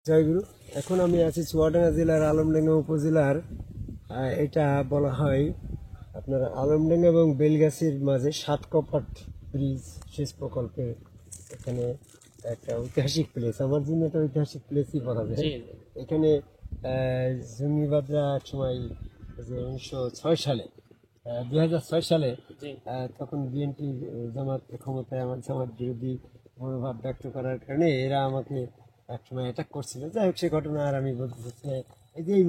জয়গুরু। এখন আমি আছি চুয়াডাঙ্গা জেলার আলমডাঙ্গা উপজেলার এটা বলা হয় আপনার আলমডাঙ্গা এবং বেলগাছির মাঝে 7 কপাট ব্রিজ সেচ প্রকল্পের এখানে একটা ঐতিহাসিক প্লেস। আমার জন্য একটা ঐতিহাসিক প্লেসই বলা যায়। এখানে জঙ্গিবাদরা এক সময় যে 1906 সালে 2006 সালে তখন বিএনপি জামাত ক্ষমতায় আমার জামাত বিরোধী মনোভাব ব্যক্ত করার কারণে এরা আমাকে একসময় অ্যাটাক করছিল। যাই হোক, সে ঘটনা আর আমি বলতে চাচ্ছি না। এই যে এই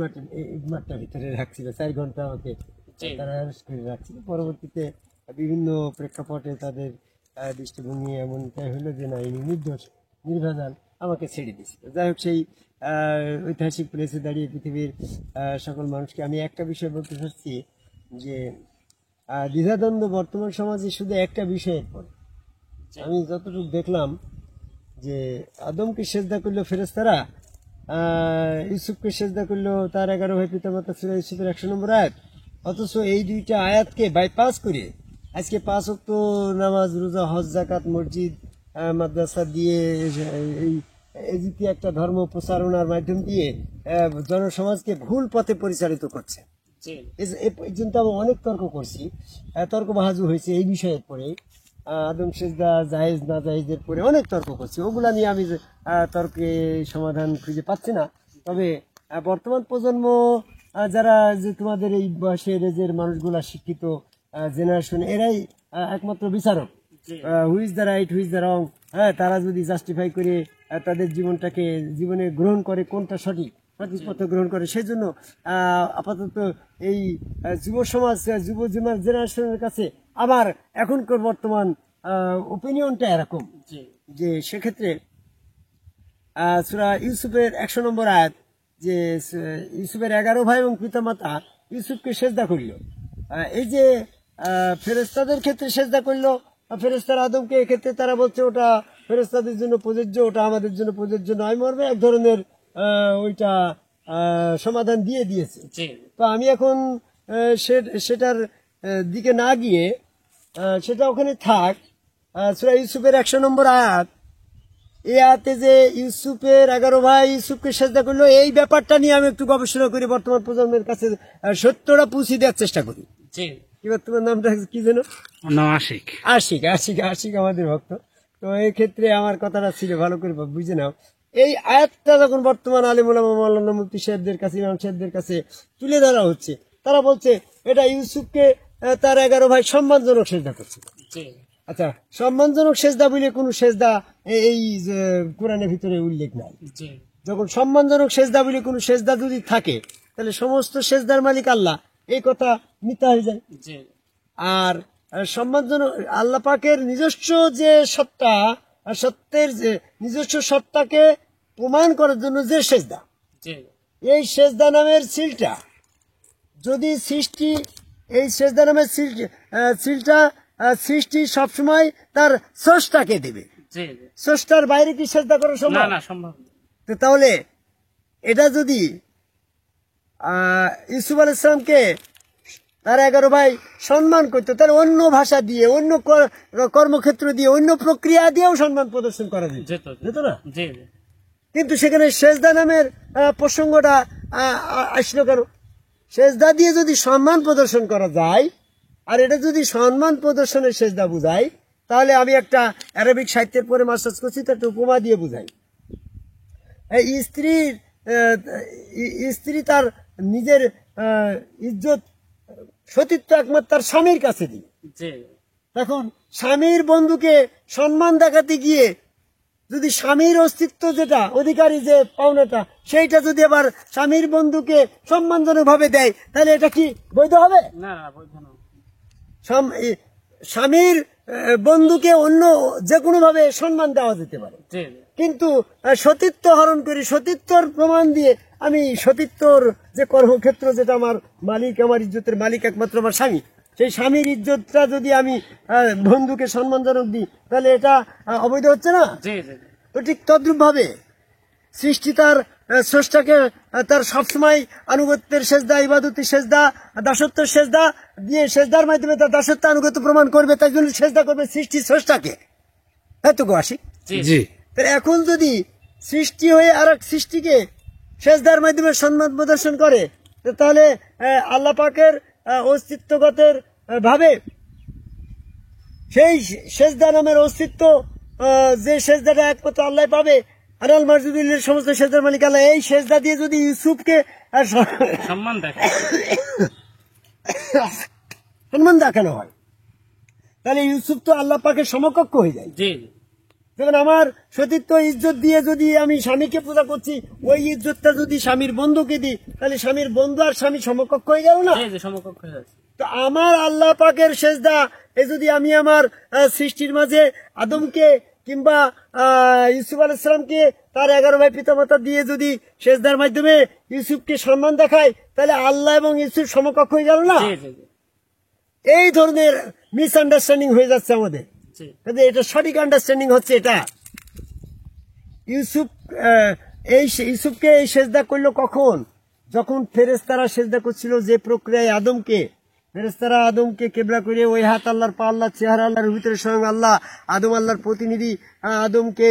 মাঠটার ভিতরে রাখছিল 4 ঘন্টা আমাকে তারা অ্যারেস্ট করে রাখছিল। পরবর্তীতে বিভিন্ন প্রেক্ষাপটে তাদের দৃষ্টিভঙ্গি এমনটাই হলো যে না, ইনি নির্দোষ নির্ভেজাল, আমাকে ছেড়ে দিয়েছিল। যাই হোক, সেই ঐতিহাসিক প্লেসে দাঁড়িয়ে পৃথিবীর সকল মানুষকে আমি একটা বিষয় বলতে চাচ্ছি যে দ্বিধাদ্বন্দ্ব বর্তমান সমাজে শুধু একটা বিষয়ের পর। আমি যতটুকু দেখলাম যে আদমকে সেজদা করলো ফেরেশতারা, ইউসুফকে সেজদা করলো তার 11 ভাই পিতামাতা সূরা ইউসুফের 100 নম্বর আয়াত। অথচ এই দুইটা আয়াতকে বাইপাস করে আজকে 5 ওয়াক্ত নামাজ, রোজা, হজ, যাকাত, মসজিদ, মাদ্রাসা দিয়ে এই জাতীয় একটা ধর্ম প্রচারণার মাধ্যম দিয়ে জনসমাজকে ভুল পথে পরিচালিত করছে। এই পর্যন্ত আমি অনেক তর্ক করছি, তর্ক বাহাজু হয়েছে এই বিষয়ের পরে। আদম সেজদা জায়েজ না জায়েজের পরে অনেক তর্ক করছি, ওগুলা নিয়ে আমি তর্কে সমাধান খুঁজে পাচ্ছি না। তবে বর্তমান প্রজন্ম যারা যে তোমাদের এই বয়সের এজের মানুষগুলা শিক্ষিত জেনারেশন, এরাই একমাত্র বিচারক, who's the right who's the wrong. হ্যাঁ, তারা যদি জাস্টিফাই করে তাদের জীবনে গ্রহণ করে কোনটা সঠিক পথ গ্রহণ করে। সেই জন্য আপাতত এই যুব সমাজ, যুব জেনারেশনের কাছে আমার এখনকার বর্তমান ওপিনিয়নটা এরকম যে সেক্ষেত্রে সূরা ইউসুফের 100 নম্বর আয়াত, যে ইউসুফের 11 ভাই এবং পিতামাতা ইউসুফকে সেজদা করল। এই যে ফেরেশতাদের ক্ষেত্রে সেজদা করলো, ফেরেশতারা আদমকে, এক্ষেত্রে তারা বলছে ওটা ফেরেশতাদের জন্য প্রযোজ্য, ওটা আমাদের জন্য প্রযোজ্য নয় মর্মে এক ধরনের ওইটা সমাধান দিয়ে দিয়েছে। তো আমি এখন সেটার দিকে না গিয়ে সেটা ওখানে থাক। সূরা ইউসুফের 100 নম্বর আয়াত, এই আয়াতে যে ইউসুফের 11 ভাই ইউসুফকে সেজদা করলো, এই ব্যাপারটা নিয়ে আমি একটু গবেষণা করি, বর্তমান প্রজন্মের কাছে সত্যটা পৌঁছে দেওয়ার চেষ্টা করি। এবার তোমার নামটা কি যেন? আশিক। আশিক আশিক আশিক আমাদের ভক্ত। তো এই ক্ষেত্রে আমার কথাটা ছিল, ভালো করে বুঝে নাও। এই আয়াতটা যখন বর্তমান আলিম ওলামা মাওলানা মুফতি সাহেবদের কাছে, ইমাম সাহেবদের কাছে তুলে ধরা হচ্ছে, তারা বলছে এটা ইউসুফকে তার 11 ভাই সম্মানজনক সেজদা করছে। আচ্ছা, সম্মানজনক সেজদা বলে কোন সেজদা এই কোরআনের ভিতরে উল্লেখ নাই। যখন সম্মানজনক সেজদা বলে কোন সেজদা যদি থাকে, তাহলে সমস্ত সেজদার মালিক আল্লাহ, এই কথা মিথ্যা হয়ে যায়। আর সম্মানজনক আল্লাহ পাকের নিজস্ব যে সত্তা, সত্যের যে নিজস্ব সত্তাকে প্রমাণ করার জন্য যে সেজদা, এই সেজদা নামের সিলটা যদি সৃষ্টি, এই সেজদা নামের সিলটা সৃষ্টি সবসময় তার স্রষ্টাকে দেবে। স্রষ্টার বাইরে কি সেজদা করা সম্ভব? তো তাহলে এটা যদি ইউসুফ আলাইহিস সালামকে তার 11 ভাই সম্মান করতো, তাহলে অন্য ভাষা দিয়ে, অন্য কর্মক্ষেত্র দিয়ে, অন্য প্রক্রিয়া দিয়েও সম্মান প্রদর্শন করা যেত না। কিন্তু সেখানে সেজদা নামের প্রসঙ্গটা আসলো কেন? সেজদা দিয়ে যদি সম্মান প্রদর্শন করা যায়, আর এটা যদি সম্মান প্রদর্শনের সেজদা বুঝাই, তাহলে আমি একটা আরবিক সাহিত্যের পরে মাস্টার্স করছি, তো একটা উপমা দিয়ে বুঝাই। স্ত্রী তার নিজের ইজ্জত, সতীত্ব একমাত্র তার স্বামীর কাছে দিয়ে। তখন স্বামীর বন্ধুকে সম্মান দেখাতে গিয়ে যদি স্বামীর অস্তিত্ব, যেটা অধিকারী যে পাওনাটা, সেইটা যদি আবার স্বামীর বন্ধুকে সম্মানজনক ভাবে দেয়, তাহলে এটা কি বৈধ হবে? না, বৈধ না। স্বামীর বন্ধুকে অন্য যে কোনো ভাবে সম্মান দেওয়া যেতে পারে, কিন্তু সতীত্ব হরণ করে, সতীত্বর প্রমাণ দিয়ে আমি সতীত্বর যে কর্মক্ষেত্র, যেটা আমার মালিক, আমার ইজ্জতের মালিক একমাত্র আমার স্বামী, সেই স্বামীর ইজ্জতটা যদি আমি বন্ধুকে সম্মানজনক দিই, তাহলে এটা অবৈধ হচ্ছে না? তো ঠিক তদ্রুপ ভাবে সৃষ্টি তার স্রষ্টাকে তার সবসময় আনুগত্যের সেজদা, ইবাদতের সেজদা, দাসত্বের সেজদা দিয়ে, সেজদার মাধ্যমে তার দাসত্ব আনুগত্য প্রমাণ করবে, তাই জন্য সেজদা করবে সৃষ্টি স্রষ্টাকে। তাই তো গো আশিক? এখন যদি সৃষ্টি হয়ে আর এক সৃষ্টিকে সেজদার মাধ্যমে সম্মান প্রদর্শন করে, তো তাহলে আল্লাহ পাকের অস্তিত্বগতের ভাবে সেই সেজদা নামের অস্তিত্ব, যে সেজদাটা একমাত্র আল্লাহ পাবে, আনাল মারজুবিল্লাহ সমস্ত সেজদার মালিক আল্লাহ, এই সেজদা দিয়ে যদি ইউসুফকে সম্মান দেখানো হয়, তাহলে ইউসুফ তো আল্লাহ পাকের সমকক্ষ হয়ে যায়। যেমন আমার সতীত্ব ইজ্জত দিয়ে যদি আমি স্বামীকে পূজা করছি, ওই ইজ্জতটা যদি স্বামীর বন্ধুকে দিই, তাহলে স্বামীর বন্ধু আর স্বামী সমকক্ষ হয়ে গেল না? সমকক্ষ হয়ে যাচ্ছে। তো আমার আল্লাহ পাকের সেজদা যদি আমি আমার সৃষ্টির মাঝে আদমকে কিংবা ইউসুফ আলাইহিস সালামকে তার 11 ভাই পিতামাতা দিয়ে যদি সেজদার মাধ্যমে ইউসুফকে সম্মান দেখায়, তাহলে আল্লাহ এবং ইউসুফ সমকক্ষ হয়ে গেল না? এই ধরনের মিসআন্ডারস্ট্যান্ডিং হয়ে যাচ্ছে আমাদের। এটা সঠিক আন্ডারস্ট্যান্ডিং হচ্ছে এটা। ইউসুফকে এই সেজদা করলো কখন? যখন ফেরেশতারা সেজদা করছিল, যে প্রক্রিয়ায় ফেরেশতারা আদমকে কেবলা করে ওই হাত আল্লাহর, পা আল্লাহর, চেহারা আল্লাহর, ভিতরে স্বয়ং আল্লাহ, আদম আল্লাহর প্রতিনিধি, আদমকে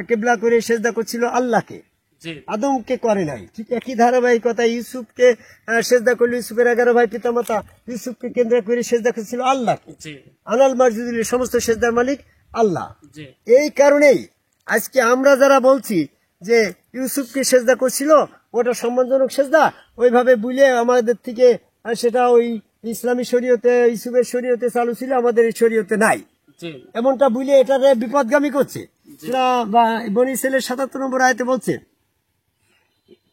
কেবলা করে সেজদা করছিল আল্লাহকে, আদমকে করে নাই। ঠিক একই ধারাবাহিকতা ইউসুফকে সেজদা করলো ইউসুফের 11 ভাই পিতামাতা, ইউসুফকে কেন্দ্র করে সেজদা করছিল আল্লাহকে। আনাল মারজুদুল সমস্ত সেজদার মালিক আল্লাহ। এই কারণেই আজকে আমরা যারা বলছি যে ইউসুফকে সেজদা করছিল ওটা সম্মানজনক সেজদা, ওইভাবে বুঝলে আমাদের থেকে সেটা ওই ইসলামী শরীয়তে, ইউসুফের শরীয়তে চালু ছিল, আমাদের এই শরীয়তে নাই, এমনটা বুঝলে এটারে বিপদগামী করছে। সেটা বনী ইসরাইলের 77 নম্বর আয়াতে বলছে,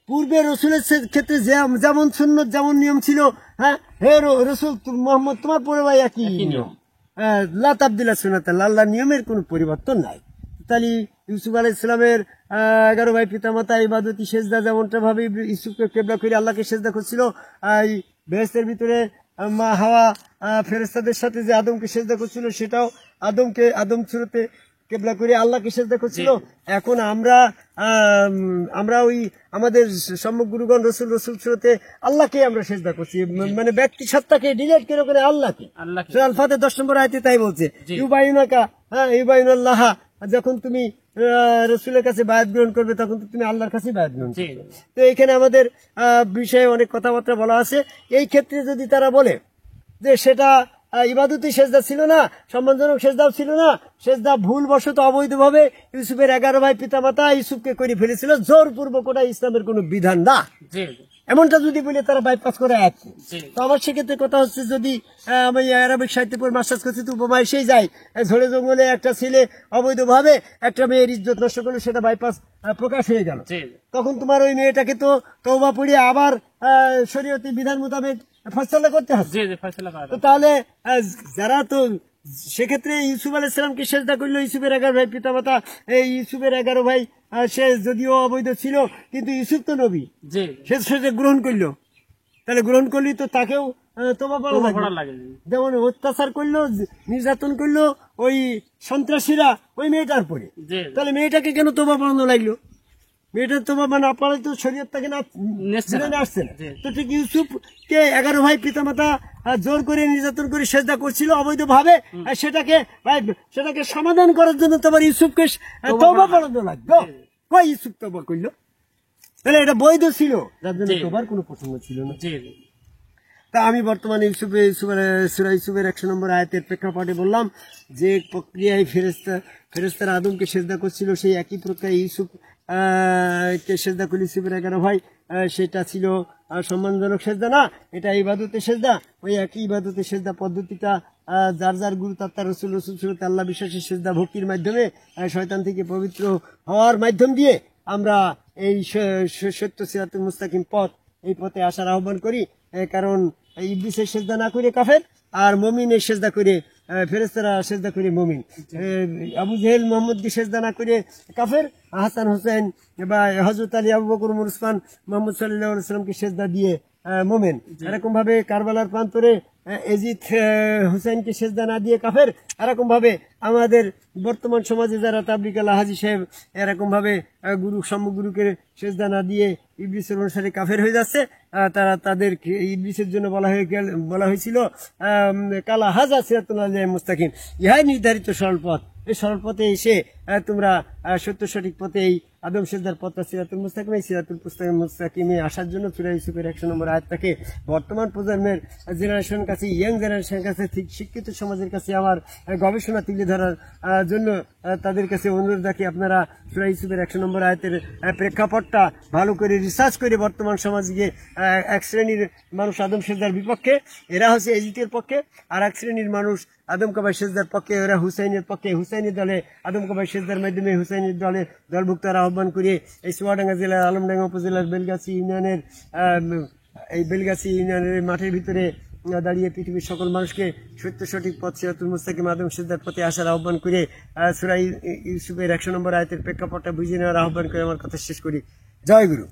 পূর্বে রসুলের ক্ষেত্রে যেমন সুন্নত যেমন নিয়ম ছিল, হ্যাঁ হে রসুল মোহাম্মদ তোমার পরে ভাই একই নিয়ম, লা তাবদিলা সুন্নাতিল্লাহ, আল্লাহর নিয়মের কোনো পরিবর্তন নাই। তাহলে ইউসুফ আলাইহিস সালামের 11 ভাই পিতামাতা ইবাদতি সেজদা যেমনটা ভাবে ইউসুফকে কেবলা করে আল্লাহকে সেজদা করছিল, বেহেশতের ভিতরে মা হাওয়া ফেরেশতাদের সাথে যে আদমকে সেজদা করছিল, সেটাও আদম সুরতে কেবলা করে আল্লাহকে সেজদা করছিল। এখন আমরা ওই আমাদের সম্মুখ গুরুগণ রসুল সুরতে আল্লাহকে আমরা সেজদা করছি, মানে ব্যক্তি সত্তাকে ডিলেট করে আল্লাহকে। সূরা আল ফাতিহা 10 নম্বর আয়াতে তাই বলছে, ইউবাইনুনাকা ইউবাইনুল্লাহ, যখন তুমি রসুলের কাছে বায়াত গ্রহণ করবে তখন তো তুমি আল্লাহর কাছে বায়াত গ্রহণ করবে। তো এখানে আমাদের বিষয়ে অনেক কথাবার্তা বলা আছে। এই ক্ষেত্রে যদি তারা বলে যে সেটা ইবাদতি সেজদা ছিল না, সম্মানজনক সেজদাও ছিল না, সেজদা ভুলবশত অবৈধভাবে ইউসুফের 11 ভাই পিতামাতা ইউসুফকে করে ফেলেছিল, জোরপূর্বক, ওটা ইসলামের কোনো বিধান না, এমনটা যদি বলে তারা বাইপাস করে আছে। তো আমার সেক্ষেত্রে কথা হচ্ছে, যদি আমি আরবিক সাহিত্যে পড়ে মাস্টার্স করছি, তো উপমা এসেই যায়, ঝড়ে জঙ্গলে একটা ছেলে অবৈধভাবে একটা মেয়ের ইজ্জত নষ্ট করলে সেটা বাইপাস প্রকাশ হয়ে গেল, তখন তোমার ওই মেয়েটাকে তো তওবা পড়িয়ে আবার শরীয়তি বিধান মোতাবেক ফয়সালা করতে হবে। তো তাহলে যারা তো সেক্ষেত্রে ইউসুফ আলাইহিস সালামকে সেজদা করলো, ইউসুফের 11 ভাই পিতামাতা, এই ইউসুফের 11 ভাই সে যদিও অবৈধ ছিল, কিন্তু ইউসুফ তো নবী, সে গ্রহণ করলো, তাহলে গ্রহণ করলি তো তাকেও তওবা পড়া লাগে। যেমন অত্যাচার করলো, নির্যাতন করলো ওই সন্ত্রাসীরা ওই মেয়েটার পরে, তাহলে মেয়েটাকে কেন তওবা পড়ানো লাগলো? মেয়েটা তোমার মানে আপনারা তো শরীয়ত তাকে না আসছে না। তো ঠিক ইউসুফকে 11 ভাই পিতামাতা জোর করে নির্যাতন করে সেজদা করছিল অবৈধভাবে, সেটাকে সমাধান করার জন্য তোমার ইউসুফকে তওবা পড়ানো লাগবে। কই ইউসুফ তওবা করলো? তাহলে এটা বৈধ ছিল, যার জন্য তওবার কোনো প্রসঙ্গ ছিল না। তা আমি বর্তমানে সূরা ইউসুফের 100 নম্বর আয়াতের প্রেক্ষাপটে বললাম যে প্রক্রিয়ায় ফেরেশতারা আদমকে সেজদা করছিল, সেই একই প্রক্রিয়ায় ইউসুফ কে সেজদা করল ইউসুফের 11 ভাই, সেটা ছিল সম্মানজনক সেজদা না, এটা ইবাদতের সেজদা। ওই একই ইবাদতের সেজদা পদ্ধতিটা যার যার গুরু তার রসুল সুরত আল্লাহ বিশ্বাসের সেজদা ভক্তির মাধ্যমে, শয়তান থেকে পবিত্র হওয়ার মাধ্যম দিয়ে আমরা এই সত্য সিরাতুল মুস্তাকিম পথ, এই পথে আসার আহ্বান করি। কারণ ইবলিসের সেজদা না করে কাফের, আর মুমিনের সেজদা করে ফেরেশতারা সেজদা করে মুমিন। আবু জেহেল মোহাম্মদকে সেজদা না করে কাফের, হাসান হোসেন বা হযরত আলী, আবু বকর, ওমর, উসমান, মুহাম্মদ সাল্লাল্লাহু আলাইহি ওয়াসাল্লামকে সেজদা দিয়ে মুমিন। এরকম ভাবে কারবালার প্রান্তরে এজিদ হুসাইনকে সেজদা না দিয়ে কাফের। এরকম ভাবে আমাদের বর্তমান সমাজে যারা তাবলিগ আলা হাজী সাহেব এরকম ভাবে সম্মুখগুরুকে সেজদা না দিয়ে ইবলিসের অনুসারে কাফের হয়ে যাচ্ছে। তাদের ইবলিসের জন্য বলা হয়েছিল কালা হাজা সিরাতুল মুস্তাকিম, ইহাই নির্ধারিত সরল পথ। এই সরল পথে এসে তোমরা সত্য সঠিক পথে এই আদম সেজদার পথটা সিরাতুল মুস্তাকিম, এই সিরাতুল মুস্তাকিমে আসার জন্য সূরা ইউসুফের 100 নম্বর আয়াতটাকে বর্তমান প্রজন্মের জেনারেশনের কাছে, ইয়াং জেনারেশনের কাছে, ঠিক শিক্ষিত সমাজের কাছে আমার গবেষণা তুলে ধরার জন্য তাদের কাছে অনুরোধ রাখি, আপনারা সূরা ইউসুফের 100 নম্বর আয়াতের প্রেক্ষাপটটা ভালো করে রিসার্চ করে বর্তমান সমাজে এক শ্রেণীর মানুষ আদম সেজদার বিপক্ষে, এরা হচ্ছে এজিতের পক্ষে, আর এক শ্রেণীর মানুষ আদম কাবাই সেজদার পক্ষে, এরা হুসাইনের পক্ষে। হুসাইনের দলে আদম কাবাই সেজদার মাধ্যমে হুসাইনের দলে দলভুক্তরা আহ্বান করিয়ে এই চুয়াডাঙ্গা জেলার আলমডাঙ্গা উপজেলার বেলগাছি ইউনিয়নের এই বেলগাছি ইউনিয়নের মাঠের ভিতরে দাঁড়িয়ে পৃথিবীর সকল মানুষকে সত্য সঠিক পথ সিরাতুল মুস্তাকিম আদম সেজদার পথে আসার আহ্বান করে সূরা ইউসুফের 100 নম্বর আয়াতের প্রেক্ষাপটটা বুঝে নেওয়ার আহ্বান করে আমার কথা শেষ করি। জয় গুরু।